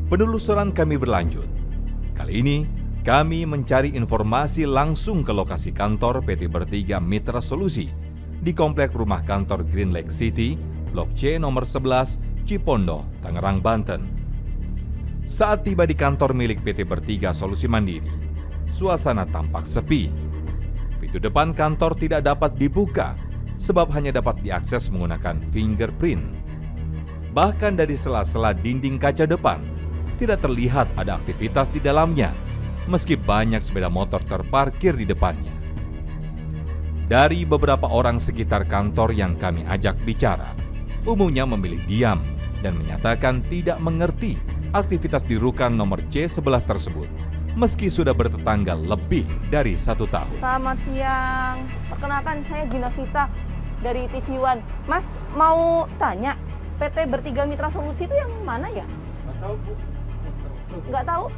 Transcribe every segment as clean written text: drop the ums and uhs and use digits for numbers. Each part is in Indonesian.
Penelusuran kami berlanjut. Kali ini, kami mencari informasi langsung ke lokasi kantor PT Bertiga Mitra Solusi di komplek rumah kantor Green Lake City, Blok C nomor 11, Cipondoh, Tangerang, Banten. Saat tiba di kantor milik PT Bertiga Solusi Mandiri, suasana tampak sepi. Pintu depan kantor tidak dapat dibuka sebab hanya dapat diakses menggunakan fingerprint. Bahkan dari sela-sela dinding kaca depan, tidak terlihat ada aktivitas di dalamnya, meski banyak sepeda motor terparkir di depannya. Dari beberapa orang sekitar kantor yang kami ajak bicara, umumnya memilih diam dan menyatakan tidak mengerti aktivitas di rukan nomor C11 tersebut, meski sudah bertetangga lebih dari 1 tahun. Selamat siang, perkenalkan saya Gina Vita dari TV One. Mas mau tanya, PT Bertiga Mitra Solusi itu yang mana ya? Nggak tahu, Bu. Nggak tahu?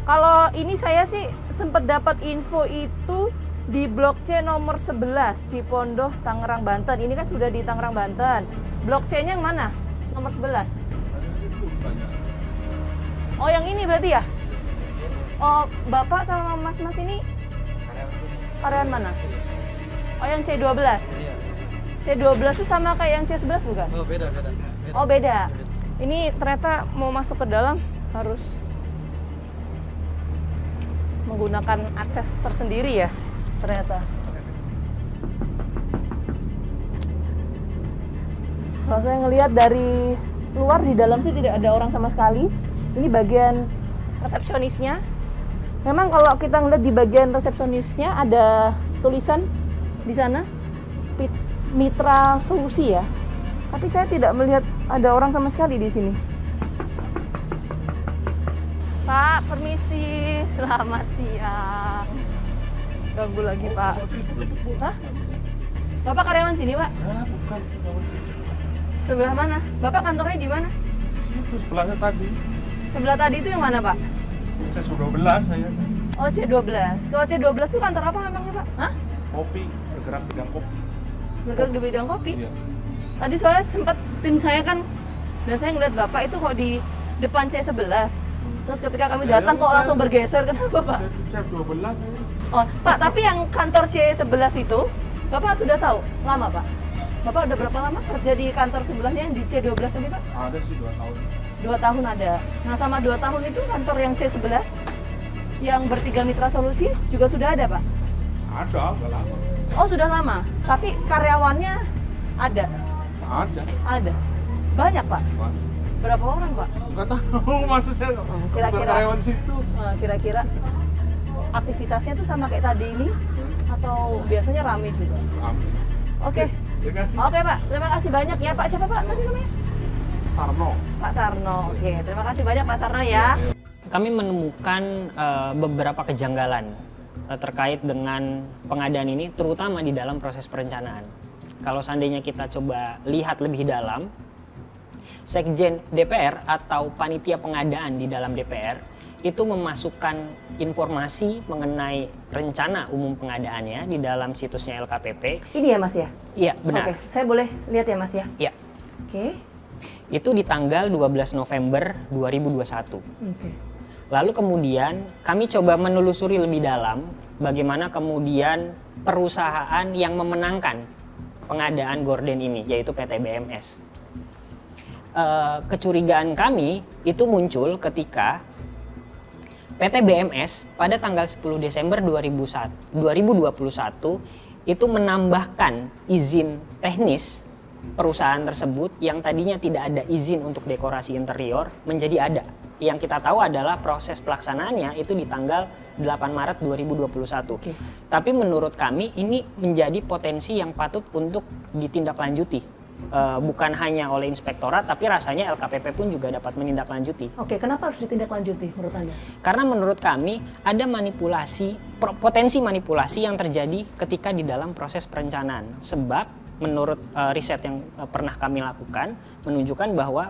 Kalau ini saya sih sempat dapat info itu di Blok C nomor 11, Cipondoh, Tangerang, Banten. Ini kan sudah di Tangerang, Banten. Blok C-nya yang mana? Nomor 11? Oh, yang ini berarti ya? Oh, Bapak sama Mas-mas ini karyawan mana? Oh, yang C12? Iya. C12 itu sama kayak yang C11 bukan? Oh, beda. Oh, beda. Ini ternyata mau masuk ke dalam harus menggunakan akses tersendiri ya, ternyata. Kalau saya ngelihat dari luar, di dalam sih tidak ada orang sama sekali. Ini bagian resepsionisnya. Memang kalau kita ngelihat di bagian resepsionisnya ada tulisan di sana Mitra Solusi ya. Tapi saya tidak melihat ada orang sama sekali di sini. Pak, permisi. Selamat siang. Ganggu lagi, Pak. Hah? Bapak karyawan sini, Pak? Ah, bukan. Sebelah mana? Bapak kantornya di mana? Situ sebelahnya tadi. Sebelah tadi itu yang mana, Pak? C12 saya. Oh, C12. Kalau C12 itu kantor apa memangnya, Pak? Hah? Kopi, bergerak bidang kopi. Bergerak di bidang kopi? Iya. Tadi soalnya sempat tim saya kan, dan saya ngeliat Bapak itu kok di depan C11. Terus ketika kami datang kok langsung bergeser, kenapa, Pak? C12 saya. Oh, Pak, tapi yang kantor C11 itu, Bapak sudah tahu? Lama, Pak? Bapak udah berapa lama kerja di kantor sebelahnya yang di C12 tadi, Pak? Ada sih 2 tahun. 2 tahun ada. Nah, sama 2 tahun itu kantor yang C11, yang Bertiga Mitra Solusi juga sudah ada, Pak? Ada, udah lama. Oh, sudah lama. Tapi karyawannya ada? Ada. Ada. Banyak, Pak? Wah, Berapa orang, Pak? nggak tahu, maksudnya Kira-kira. bukan karyawan di situ. Kira-kira aktivitasnya tuh sama kayak tadi ini? Atau biasanya rame juga? Amin. Oke. Ya kan? Oke, Pak. Terima kasih banyak ya, Pak. Siapa, Pak? Tadi namanya? Sarno. Pak Sarno. Oke, terima kasih banyak Pak Sarno ya. Kami menemukan beberapa kejanggalan terkait dengan pengadaan ini, terutama di dalam proses perencanaan. Kalau seandainya kita coba lihat lebih dalam, Sekjen DPR atau panitia pengadaan di dalam DPR itu memasukkan informasi mengenai rencana umum pengadaannya di dalam situsnya LKPP. Ini ya Mas ya? Iya, benar. Oke, saya boleh lihat ya Mas ya? Iya. Oke. Itu di tanggal 12 November 2021. Oke. Lalu kemudian kami coba menelusuri lebih dalam bagaimana kemudian perusahaan yang memenangkan pengadaan gorden ini, yaitu PT BMS. Kecurigaan kami itu muncul ketika PT BMS pada tanggal 10 Desember 2021 itu menambahkan izin teknis perusahaan tersebut yang tadinya tidak ada izin untuk dekorasi interior menjadi ada. Yang kita tahu adalah proses pelaksanaannya itu di tanggal 8 Maret 2021. Oke. Tapi menurut kami ini menjadi potensi yang patut untuk ditindaklanjuti. Bukan hanya oleh inspektorat, tapi rasanya LKPP pun juga dapat menindaklanjuti. Oke, kenapa harus ditindaklanjuti menurut Anda? Karena menurut kami ada potensi manipulasi yang terjadi ketika di dalam proses perencanaan. Sebab menurut riset yang pernah kami lakukan menunjukkan bahwa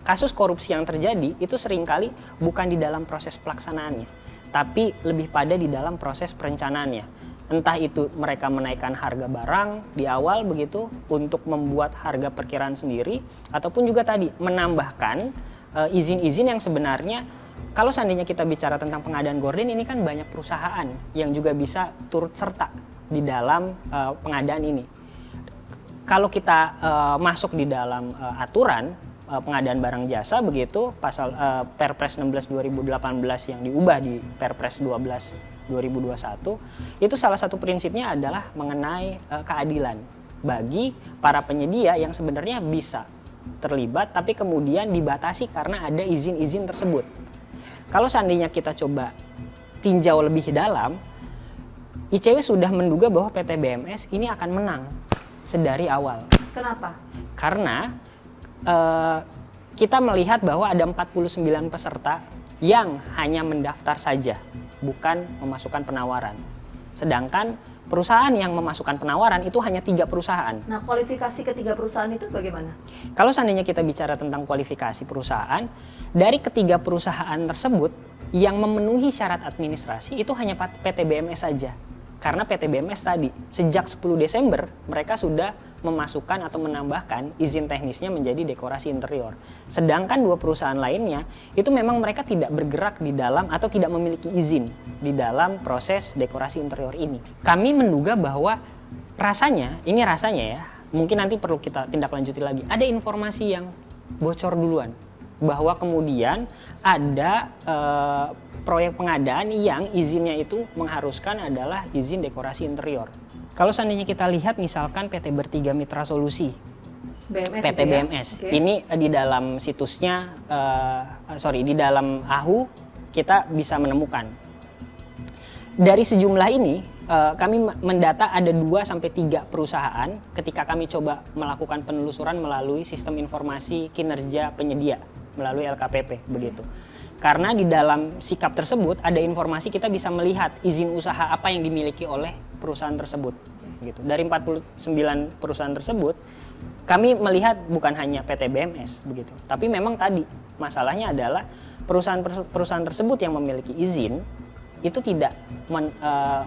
kasus korupsi yang terjadi itu seringkali bukan di dalam proses pelaksanaannya, tapi lebih pada di dalam proses perencanaannya. Entah itu mereka menaikkan harga barang di awal begitu untuk membuat harga perkiraan sendiri, ataupun juga tadi menambahkan izin-izin yang sebenarnya kalau seandainya kita bicara tentang pengadaan gorden, ini kan banyak perusahaan yang juga bisa turut serta di dalam pengadaan ini. Kalau kita masuk di dalam aturan pengadaan barang jasa begitu, pasal Perpres 16 2018 yang diubah di Perpres 12 2021, itu salah satu prinsipnya adalah mengenai keadilan bagi para penyedia yang sebenarnya bisa terlibat tapi kemudian dibatasi karena ada izin-izin tersebut. Kalau seandainya kita coba tinjau lebih dalam, ICW sudah menduga bahwa PT BMS ini akan menang sedari awal. Kenapa? Karena kita melihat bahwa ada 49 peserta yang hanya mendaftar saja, bukan memasukkan penawaran. Sedangkan perusahaan yang memasukkan penawaran itu hanya 3 perusahaan. Nah, kualifikasi ketiga perusahaan itu bagaimana? Kalau seandainya kita bicara tentang kualifikasi perusahaan, dari ketiga perusahaan tersebut yang memenuhi syarat administrasi itu hanya PT BMS saja. Karena PT BMS tadi sejak 10 Desember mereka sudah memasukkan atau menambahkan izin teknisnya menjadi dekorasi interior. Sedangkan 2 perusahaan lainnya itu memang mereka tidak bergerak di dalam atau tidak memiliki izin di dalam proses dekorasi interior ini. Kami menduga bahwa rasanya ya, mungkin nanti perlu kita tindak lanjuti lagi. Ada informasi yang bocor duluan bahwa kemudian ada proyek pengadaan yang izinnya itu mengharuskan adalah izin dekorasi interior. Kalau seandainya kita lihat misalkan PT Bertiga Mitra Solusi, BMS PT itu ya? BMS, Okay. ini di dalam situsnya, di dalam AHU kita bisa menemukan. Dari sejumlah ini, kami mendata ada 2-3 perusahaan ketika kami coba melakukan penelusuran melalui sistem informasi kinerja penyedia, melalui LKPP, begitu. Karena di dalam sikap tersebut ada informasi kita bisa melihat izin usaha apa yang dimiliki oleh perusahaan tersebut. Gitu. Dari 49 perusahaan tersebut, kami melihat bukan hanya PT BMS, begitu. Tapi memang tadi masalahnya adalah perusahaan tersebut yang memiliki izin itu tidak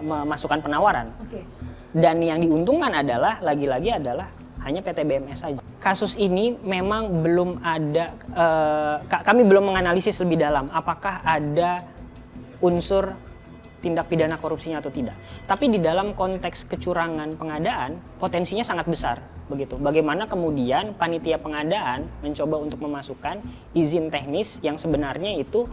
memasukkan penawaran. Okay. Dan yang diuntungkan adalah lagi-lagi adalah hanya PT BMS saja. Kasus ini memang belum ada, kami belum menganalisis lebih dalam apakah ada unsur tindak pidana korupsinya atau tidak. Tapi di dalam konteks kecurangan pengadaan potensinya sangat besar, begitu. Bagaimana kemudian panitia pengadaan mencoba untuk memasukkan izin teknis yang sebenarnya itu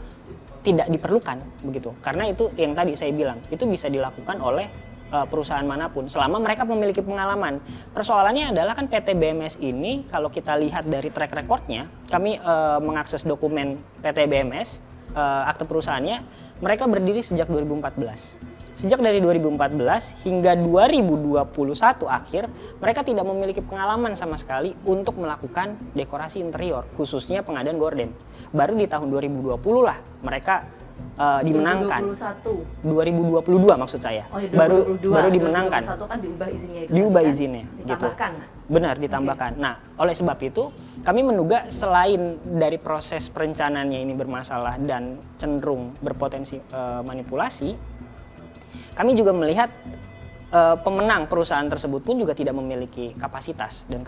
tidak diperlukan, begitu. Karena itu yang tadi saya bilang, itu bisa dilakukan oleh perusahaan manapun selama mereka memiliki pengalaman. Persoalannya adalah kan PT BMS ini kalau kita lihat dari track recordnya, kami mengakses dokumen PT BMS, akte perusahaannya, mereka berdiri sejak 2014. Sejak dari 2014 hingga 2021 akhir, mereka tidak memiliki pengalaman sama sekali untuk melakukan dekorasi interior, khususnya pengadaan gorden. Baru di tahun 2020 lah mereka dimenangkan. 2022 maksud saya. Oh, ya, baru dimenangkan. 2021 kan diubah izinnya itu. Diubah kan? izinnya, Ditambahkan. gitu. Benar, ditambahkan. Okay. Nah, oleh sebab itu kami menduga selain dari proses perencanaannya ini bermasalah dan cenderung berpotensi manipulasi, kami juga melihat pemenang perusahaan tersebut pun juga tidak memiliki kapasitas dan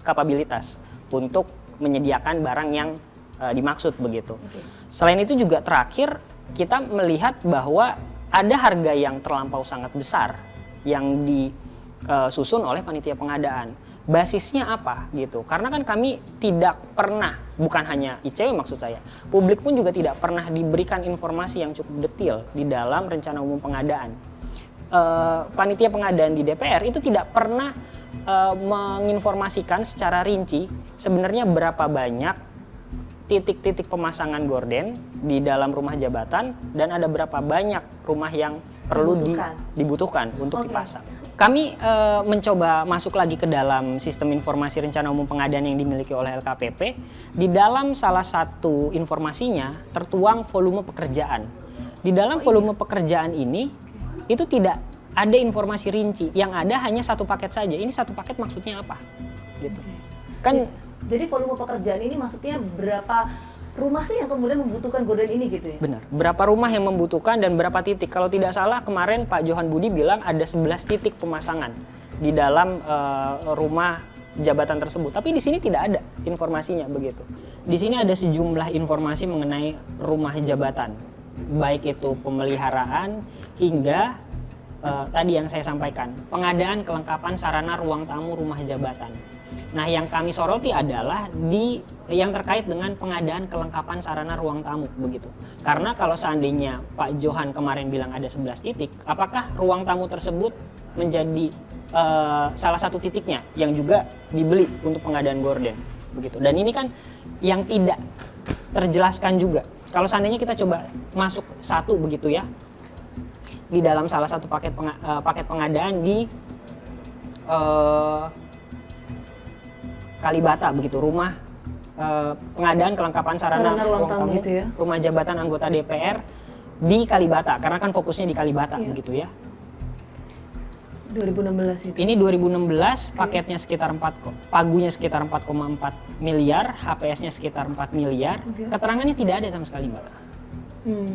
kapabilitas untuk menyediakan barang yang dimaksud, begitu. Okay. Selain itu juga terakhir kita melihat bahwa ada harga yang terlampau sangat besar yang disusun oleh panitia pengadaan. Basisnya apa gitu? Karena kan kami tidak pernah, bukan hanya ICW maksud saya, publik pun juga tidak pernah diberikan informasi yang cukup detail di dalam rencana umum pengadaan. Panitia pengadaan di DPR itu tidak pernah menginformasikan secara rinci sebenarnya berapa banyak titik-titik pemasangan gorden di dalam rumah jabatan dan ada berapa banyak rumah yang perlu dibutuhkan untuk dipasang. Kami mencoba masuk lagi ke dalam sistem informasi rencana umum pengadaan yang dimiliki oleh LKPP. Di dalam salah satu informasinya tertuang volume pekerjaan. Di dalam volume pekerjaan ini itu tidak ada informasi rinci, yang ada hanya satu paket saja. Ini satu paket maksudnya apa? Gitu. Kan jadi volume pekerjaan ini maksudnya berapa rumah sih yang kemudian membutuhkan gorden ini gitu ya? Benar. Berapa rumah yang membutuhkan dan berapa titik? Kalau tidak salah kemarin Pak Johan Budi bilang ada 11 titik pemasangan di dalam rumah jabatan tersebut. Tapi di sini tidak ada informasinya begitu. Di sini ada sejumlah informasi mengenai rumah jabatan, baik itu pemeliharaan hingga tadi yang saya sampaikan, pengadaan kelengkapan sarana ruang tamu rumah jabatan. Nah, yang kami soroti adalah yang terkait dengan pengadaan kelengkapan sarana ruang tamu begitu. Karena kalau seandainya Pak Johan kemarin bilang ada 11 titik, apakah ruang tamu tersebut menjadi salah satu titiknya yang juga dibeli untuk pengadaan gorden begitu. Dan ini kan yang tidak terjelaskan juga. Kalau seandainya kita coba masuk satu begitu ya, di dalam salah satu paket pengadaan di Kalibata begitu, rumah pengadaan kelengkapan sarana ruang tamu gitu ya? rumah jabatan anggota DPR di Kalibata, karena kan fokusnya di Kalibata begitu ya. 2016 itu. Ini 2016, paketnya sekitar pagunya sekitar 4,4 miliar, HPS-nya sekitar 4 miliar. Keterangannya tidak ada sama sekali, Mbak.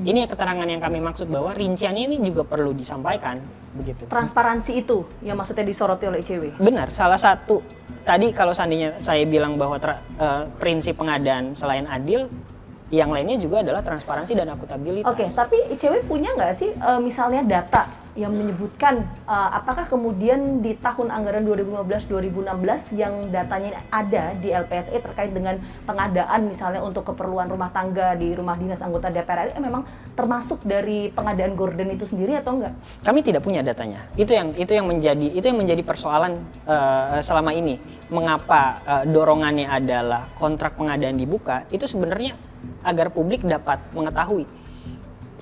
Ini keterangan yang kami maksud bahwa rinciannya ini juga perlu disampaikan begitu. Transparansi itu yang maksudnya disoroti oleh ICW. Benar, salah satu tadi kalau seandainya saya bilang bahwa prinsip pengadaan selain adil, yang lainnya juga adalah transparansi dan akutabilitas. Oke, tapi ICW punya nggak sih misalnya data yang menyebutkan apakah kemudian di tahun anggaran 2015-2016 yang datanya ada di LPSE terkait dengan pengadaan misalnya untuk keperluan rumah tangga di rumah dinas anggota DPR RI memang termasuk dari pengadaan gorden itu sendiri atau enggak? Kami tidak punya datanya. Itu yang menjadi persoalan selama ini. Mengapa dorongannya adalah kontrak pengadaan dibuka? Itu sebenarnya agar publik dapat mengetahui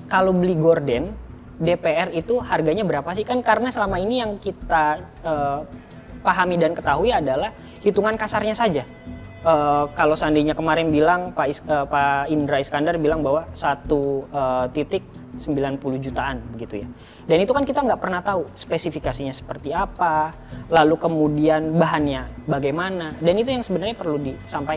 kalau beli gorden DPR itu harganya berapa sih, kan karena selama ini yang kita pahami dan ketahui adalah hitungan kasarnya saja. Kalau seandainya kemarin bilang Pak Indra Iskandar bilang bahwa satu titik 90 jutaan begitu ya. Dan itu kan kita nggak pernah tahu spesifikasinya seperti apa, lalu kemudian bahannya bagaimana, dan itu yang sebenarnya perlu disampaikan.